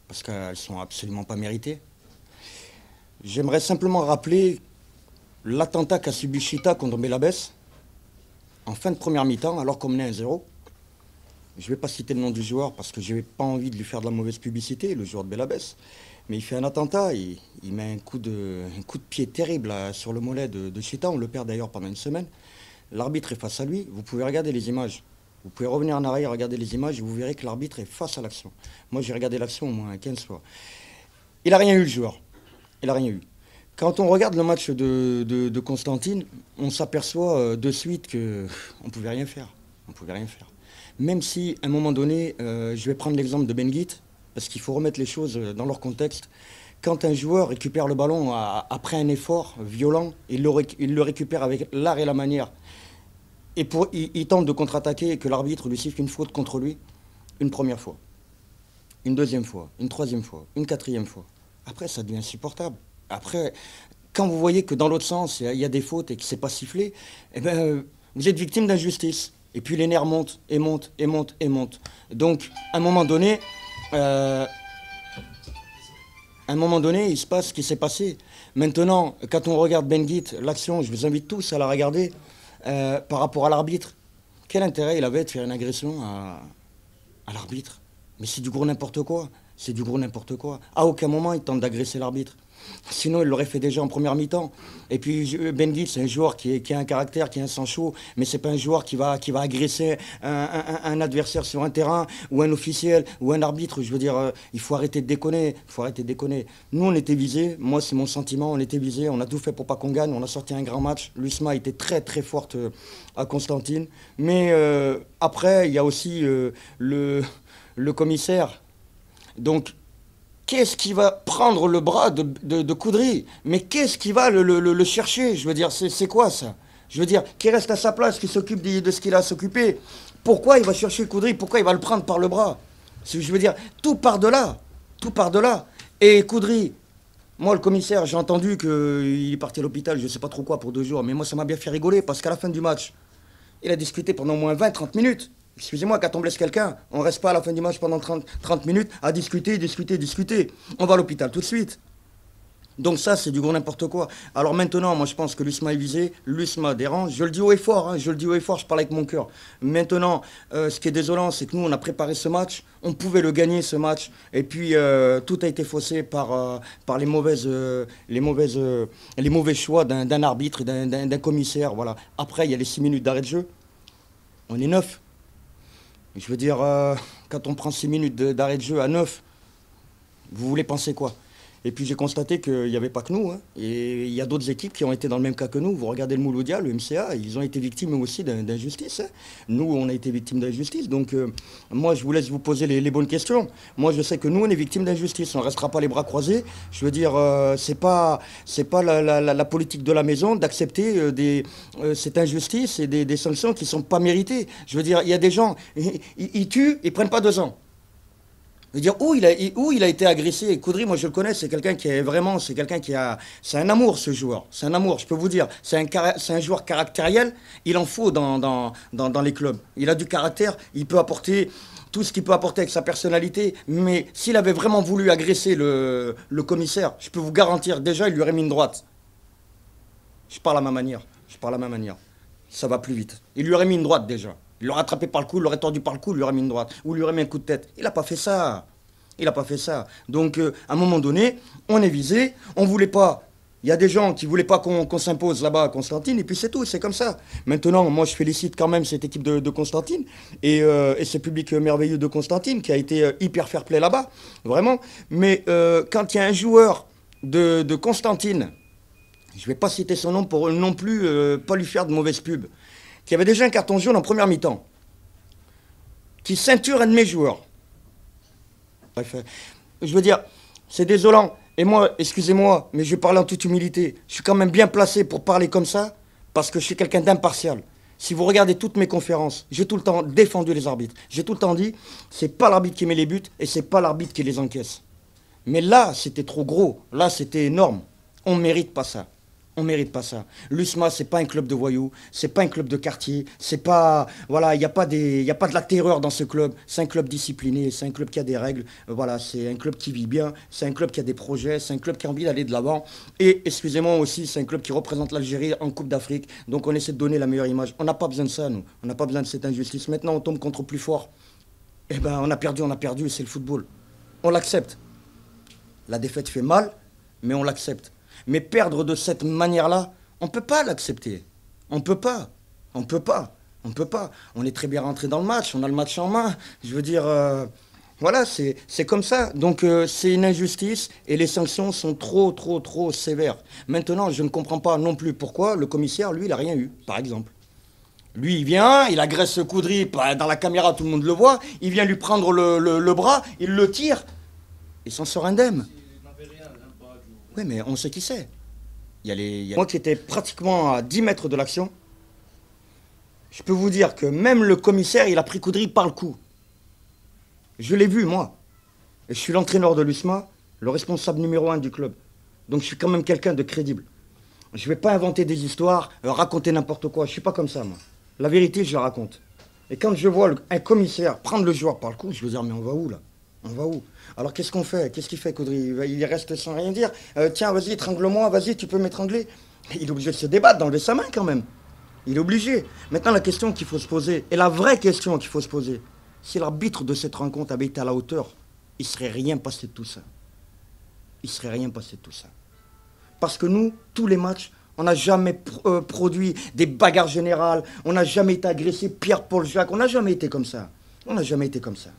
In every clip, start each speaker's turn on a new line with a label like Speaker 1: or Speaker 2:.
Speaker 1: parce qu'elles ne sont absolument pas méritées. J'aimerais simplement rappeler l'attentat qu'a subi Chita contre Belabès en fin de première mi-temps, alors qu'on menait 1-0. Je ne vais pas citer le nom du joueur parce que je n'ai pas envie de lui faire de la mauvaise publicité, le joueur de Belabès. Mais il fait un attentat, il met un coup de pied terrible là, sur le mollet de Chita. On le perd d'ailleurs pendant une semaine. L'arbitre est face à lui. Vous pouvez regarder les images. Vous pouvez revenir en arrière, regarder les images, et vous verrez que l'arbitre est face à l'action. Moi, j'ai regardé l'action au moins 15 fois. Il n'a rien eu, le joueur. Il n'a rien eu. Quand on regarde le match de Constantine, on s'aperçoit de suite qu'on ne pouvait rien faire. On pouvait rien faire. Même si, à un moment donné, je vais prendre l'exemple de Benguit, parce qu'il faut remettre les choses dans leur contexte. Quand un joueur récupère le ballon après un effort violent, il le récupère avec l'art et la manière, et il tente de contre-attaquer et que l'arbitre lui siffle une faute contre lui, une première fois, une deuxième fois, une troisième fois, une quatrième fois. Après, ça devient insupportable. Après, quand vous voyez que dans l'autre sens, il y a des fautes et que c'est pas sifflé, eh ben, vous êtes victime d'injustice. Et puis les nerfs montent et montent et montent et montent. Donc, à euh, un moment donné, il se passe ce qui s'est passé. Maintenant, quand on regarde Benguit, l'action, je vous invite tous à la regarder, par rapport à l'arbitre. Quel intérêt il avait de faire une agression à l'arbitre? Mais c'est du gros n'importe quoi. C'est du gros n'importe quoi. À aucun moment, il tente d'agresser l'arbitre. Sinon, il l'aurait fait déjà en première mi-temps. Et puis, Benguit, c'est un joueur qui a un caractère, qui a un sang chaud, mais c'est pas un joueur qui va agresser un adversaire sur un terrain, ou un officiel, ou un arbitre. Je veux dire, il faut arrêter de déconner. Il faut arrêter de déconner. Nous, on était visés. Moi, c'est mon sentiment. On était visés. On a tout fait pour pas qu'on gagne. On a sorti un grand match. L'USMA était très, très forte à Constantine. Mais après, il y a aussi le commissaire. Donc, qu'est-ce qui va prendre le bras de Coudry? Mais qu'est-ce qui va le chercher? Je veux dire, c'est quoi ça? Je veux dire, qui reste à sa place, qui s'occupe de ce qu'il a à s'occuper. Pourquoi il va chercher Coudry? Pourquoi il va le prendre par le bras? Je veux dire, tout part de là. Tout part de là. Et Coudry, moi, le commissaire, j'ai entendu qu'il est parti à l'hôpital, je ne sais pas trop quoi, pour 2 jours. Mais moi, ça m'a bien fait rigoler, parce qu'à la fin du match, il a discuté pendant au moins 20-30 minutes. Excusez-moi, quand on blesse quelqu'un, on ne reste pas à la fin du match pendant 30 minutes à discuter, discuter, discuter. On va à l'hôpital tout de suite. Donc ça, c'est du gros n'importe quoi. Alors maintenant, moi je pense que l'USMA est visé, l'USMA dérange. Je le dis haut et fort, hein, je le dis haut et fort, je parle avec mon cœur. Maintenant, ce qui est désolant, c'est que nous, on a préparé ce match, on pouvait le gagner ce match, et puis tout a été faussé par les mauvais choix d'un arbitre et d'un commissaire. Voilà. Après, il y a les 6 minutes d'arrêt de jeu. On est 9. Je veux dire, quand on prend 6 minutes d'arrêt de jeu à 9, vous voulez penser quoi? Et puis j'ai constaté qu'il n'y avait pas que nous, hein. Et il y a d'autres équipes qui ont été dans le même cas que nous. Vous regardez le Mouloudia, le MCA, ils ont été victimes aussi d'injustice, hein. Nous, on a été victimes d'injustice. Donc moi, je vous laisse vous poser les bonnes questions. Moi, je sais que nous, on est victimes d'injustice. On ne restera pas les bras croisés. Je veux dire, c'est pas la politique de la maison d'accepter cette injustice et des sanctions qui ne sont pas méritées. Je veux dire, il y a des gens, ils tuent, ils ne prennent pas 2 ans. Je veux dire, où il a été agressé. Coudry, moi je le connais, c'est quelqu'un qui est vraiment, c'est un amour ce joueur, c'est un amour, je peux vous dire. C'est un joueur caractériel, il en faut dans les clubs. Il a du caractère, il peut apporter tout ce qu'il peut apporter avec sa personnalité, mais s'il avait vraiment voulu agresser le commissaire, je peux vous garantir, déjà il lui aurait mis une droite. Je parle à ma manière, je parle à ma manière. Ça va plus vite. Il lui aurait mis une droite déjà. Il l'aurait attrapé par le cou, il l'aurait tordu par le cou, il lui aurait mis une droite. Ou il lui aurait mis un coup de tête. Il n'a pas fait ça. Il n'a pas fait ça. Donc, à un moment donné, on est visé. On voulait pas. Il y a des gens qui voulaient pas qu'on s'impose là-bas à Constantine. Et puis c'est tout, c'est comme ça. Maintenant, moi, je félicite quand même cette équipe de Constantine. Et ce public merveilleux de Constantine qui a été hyper fair-play là-bas. Vraiment. Mais quand il y a un joueur de Constantine, je ne vais pas citer son nom pour non plus pas lui faire de mauvaise pub, qui avait déjà un carton jaune en première mi-temps, qui ceinture un de mes joueurs. Bref, je veux dire, c'est désolant. Et moi, excusez-moi, mais je parle en toute humilité. Je suis quand même bien placé pour parler comme ça, parce que je suis quelqu'un d'impartial. Si vous regardez toutes mes conférences, j'ai tout le temps défendu les arbitres. J'ai tout le temps dit, c'est pas l'arbitre qui met les buts et c'est pas l'arbitre qui les encaisse. Mais là, c'était trop gros. Là, c'était énorme. On ne mérite pas ça. On ne mérite pas ça. L'USMA, c'est pas un club de voyous, c'est pas un club de quartier, c'est pas. Voilà, il n'y a pas de la terreur dans ce club. C'est un club discipliné, c'est un club qui a des règles. Voilà, c'est un club qui vit bien, c'est un club qui a des projets, c'est un club qui a envie d'aller de l'avant. Et, excusez-moi aussi, c'est un club qui représente l'Algérie en Coupe d'Afrique. Donc on essaie de donner la meilleure image. On n'a pas besoin de ça, nous. On n'a pas besoin de cette injustice. Maintenant, on tombe contre plus fort. Eh ben, on a perdu, c'est le football. On l'accepte. La défaite fait mal, mais on l'accepte. Mais perdre de cette manière-là, on ne peut pas l'accepter. On ne peut pas. On ne peut pas. On ne peut pas. On est très bien rentré dans le match, on a le match en main. Je veux dire, voilà, c'est comme ça. Donc c'est une injustice et les sanctions sont trop sévères. Maintenant, je ne comprends pas non plus pourquoi le commissaire, lui, il n'a rien eu, par exemple. Lui, il vient, il agresse Koudri, dans la caméra, tout le monde le voit. Il vient lui prendre le bras, il le tire. Il s'en sort indemne. Oui, mais on sait qui c'est. Moi qui étais pratiquement à 10 mètres de l'action, je peux vous dire que même le commissaire, il a pris Koudri par le cou. Je l'ai vu, moi. Et je suis l'entraîneur de l'USMA, le responsable numéro 1 du club. Donc je suis quand même quelqu'un de crédible. Je ne vais pas inventer des histoires, raconter n'importe quoi. Je ne suis pas comme ça, moi. La vérité, je la raconte. Et quand je vois un commissaire prendre le joueur par le cou, je veux dire, mais on va où, là? On va où? Alors qu'est-ce qu'on fait? Qu'est-ce qu'il fait, Koudri? Il reste sans rien dire. Tiens, vas-y, étrangle-moi, vas-y, tu peux m'étrangler. Il est obligé de se débattre, d'enlever sa main quand même. Il est obligé. Maintenant, la question qu'il faut se poser, et la vraie question qu'il faut se poser, si l'arbitre de cette rencontre avait été à la hauteur, il ne serait rien passé de tout ça. Il ne serait rien passé de tout ça. Parce que nous, tous les matchs, on n'a jamais produit des bagarres générales, on n'a jamais été agressé, Pierre-Paul Jacques, on n'a jamais été comme ça. On n'a jamais été comme ça.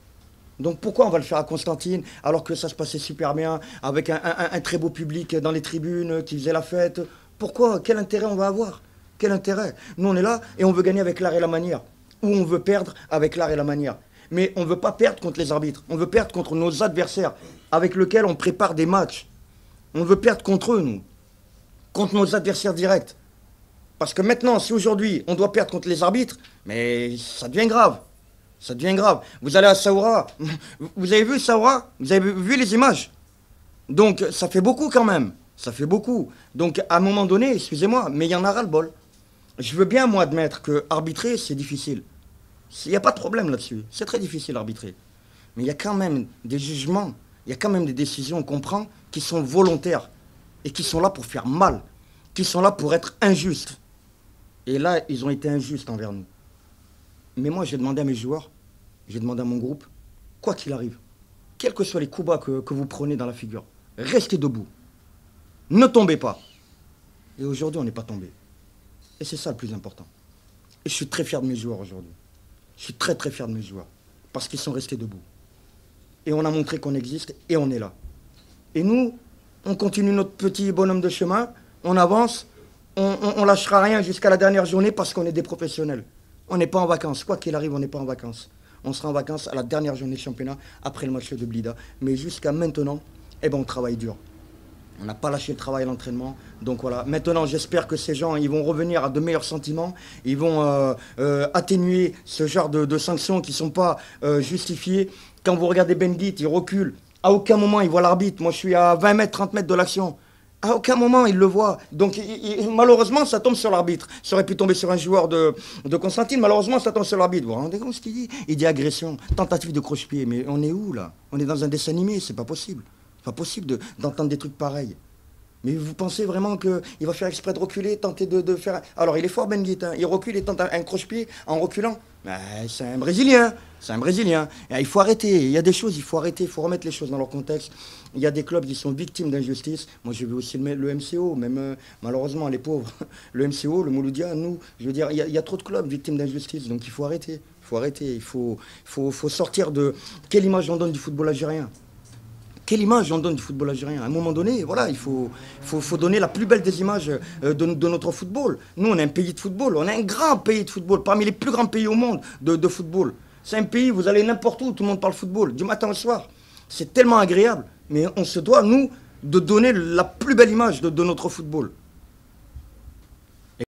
Speaker 1: Donc pourquoi on va le faire à Constantine alors que ça se passait super bien, avec un très beau public dans les tribunes qui faisait la fête? Pourquoi? Quel intérêt on va avoir? Quel intérêt? Nous on est là et on veut gagner avec l'art et la manière. Ou on veut perdre avec l'art et la manière. Mais on ne veut pas perdre contre les arbitres. On veut perdre contre nos adversaires avec lesquels on prépare des matchs. On veut perdre contre eux, nous. Contre nos adversaires directs. Parce que maintenant, si aujourd'hui on doit perdre contre les arbitres, mais ça devient grave. Ça devient grave. Vous allez à Saoura. Vous avez vu Saoura? Vous avez vu les images? Donc ça fait beaucoup quand même. Ça fait beaucoup. Donc à un moment donné, excusez-moi, mais il y en a ras-le-bol. Je veux bien, moi, admettre que arbitrer, c'est difficile. Il n'y a pas de problème là-dessus. C'est très difficile d'arbitrer. Mais il y a quand même des jugements, il y a quand même des décisions qu'on prend qui sont volontaires et qui sont là pour faire mal, qui sont là pour être injustes. Et là, ils ont été injustes envers nous. Mais moi, j'ai demandé à mes joueurs, j'ai demandé à mon groupe, quoi qu'il arrive, quels que soient les coups bas que vous prenez dans la figure, restez debout. Ne tombez pas. Et aujourd'hui, on n'est pas tombé. Et c'est ça le plus important. Et je suis très fier de mes joueurs aujourd'hui. Je suis très fier de mes joueurs. Parce qu'ils sont restés debout. Et on a montré qu'on existe et on est là. Et nous, on continue notre petit bonhomme de chemin, on avance, on lâchera rien jusqu'à la dernière journée parce qu'on est des professionnels. On n'est pas en vacances. Quoi qu'il arrive, on n'est pas en vacances. On sera en vacances à la dernière journée de championnat, après le match de Blida. Mais jusqu'à maintenant, eh ben, on travaille dur. On n'a pas lâché le travail à l'entraînement. Donc voilà, maintenant j'espère que ces gens ils vont revenir à de meilleurs sentiments. Ils vont atténuer ce genre de sanctions qui ne sont pas justifiées. Quand vous regardez Benguit, il recule. À aucun moment il voit l'arbitre. Moi je suis à 20 mètres, 30 mètres de l'action. À aucun moment il le voit. Donc malheureusement ça tombe sur l'arbitre. Ça aurait pu tomber sur un joueur de Constantine. Malheureusement ça tombe sur l'arbitre. Vous vous rendez compte ce qu'il dit? Il dit agression, tentative de croche-pied. Mais on est où là? On est dans un dessin animé, c'est pas possible. C'est pas possible d'entendre des trucs pareils. Mais vous pensez vraiment qu'il va faire exprès de reculer, tenter de faire... Alors il est fort Benguit, hein. Il recule et tente un croche-pied en reculant. C'est un Brésilien, c'est un Brésilien. Et il faut arrêter, il y a des choses, il faut arrêter, il faut remettre les choses dans leur contexte. Il y a des clubs qui sont victimes d'injustice. Moi j'ai vu aussi le MCO, même malheureusement les pauvres. Le MCO, le Mouloudia, nous, je veux dire, il y a trop de clubs victimes d'injustice, donc il faut arrêter. Il faut arrêter, il faut sortir de... Quelle image on donne du football algérien? Quelle image on donne du football algérien? À un moment donné, voilà, il faut donner la plus belle des images de notre football. Nous, on est un pays de football, on est un grand pays de football, parmi les plus grands pays au monde de football. C'est un pays, vous allez n'importe où, tout le monde parle football, du matin au soir. C'est tellement agréable, mais on se doit, nous, de donner la plus belle image de notre football.